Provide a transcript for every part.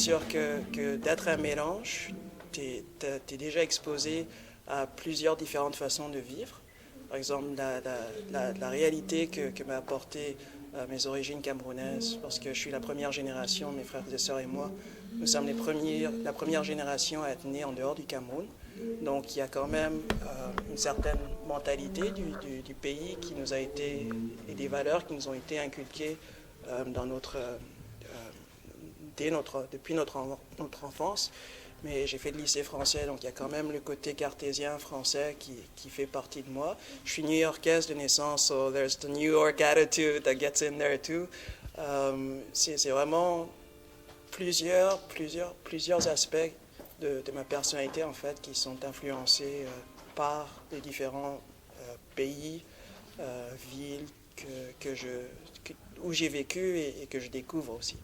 sûr que d'être un mélange, t'es déjà exposé à plusieurs différentes façons de vivre. Par exemple, la réalité que m'a apporté mes origines camerounaises, parce que je suis la première génération, mes frères et sœurs et moi, nous sommes la première génération à être nés en dehors du Cameroun. Donc il y a quand même une certaine mentalité du pays qui nous a été, et des valeurs qui nous ont été inculquées dans depuis notre enfance. Mais j'ai fait le lycée français, donc il y a quand même le côté cartésien français qui fait partie de moi. Je suis new-yorkaise de naissance, so there's the New York attitude that gets in there too. C'est vraiment plusieurs aspects de ma personnalité, en fait, qui sont influencés par les différents pays, villes où j'ai vécu et que je découvre aussi.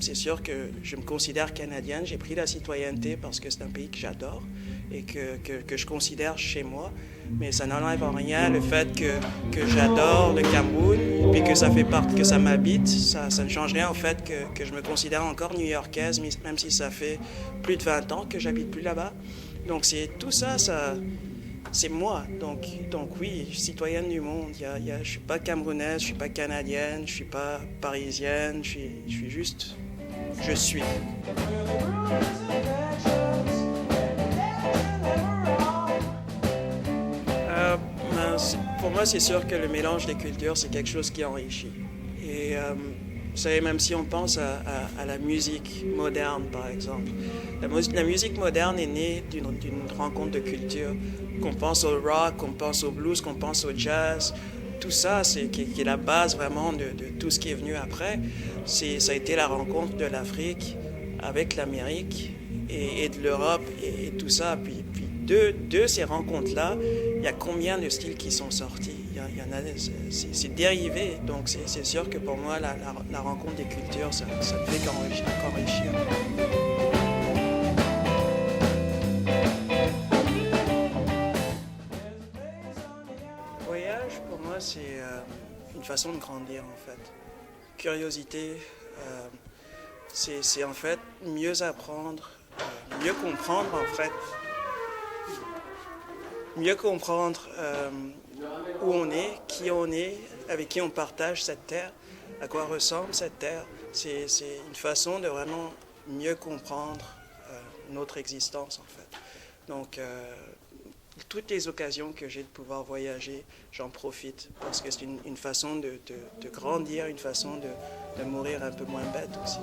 C'est sûr que je me considère canadienne. J'ai pris la citoyenneté parce que c'est un pays que j'adore et que je considère chez moi. Mais ça n'enlève en rien le fait que j'adore le Cameroun et que ça m'habite. Ça ne change rien au fait que je me considère encore new-yorkaise, même si ça fait plus de 20 ans que j'habite plus là-bas. Donc tout ça, c'est moi. Donc oui, citoyenne du monde. Je ne suis pas camerounaise, je ne suis pas canadienne, je ne suis pas parisienne, je suis juste... Je suis. Pour moi, c'est sûr que le mélange des cultures, c'est quelque chose qui enrichit. Et vous savez, même si on pense à la musique moderne, par exemple, la musique moderne est née d'une rencontre de cultures. Qu'on pense au rock, qu'on pense au blues, qu'on pense au jazz, tout ça, qui est la base vraiment de tout ce qui est venu après. Ça a été la rencontre de l'Afrique avec l'Amérique et de l'Europe et tout ça. Puis de ces rencontres-là, il y a combien de styles qui sont sortis? Il y en a, c'est dérivé. Donc c'est sûr que pour moi, la rencontre des cultures, ça ne fait qu'enrichir. Le voyage, pour moi, c'est une façon de grandir, en fait. Curiosité, c'est en fait mieux apprendre, mieux comprendre, en fait. Mieux comprendre où on est, avec qui on partage cette terre, à quoi ressemble cette terre. C'est une façon de vraiment mieux comprendre notre existence, en fait. Donc, toutes les occasions que j'ai de pouvoir voyager, j'en profite parce que c'est une façon de grandir, une façon de mourir un peu moins bête aussi.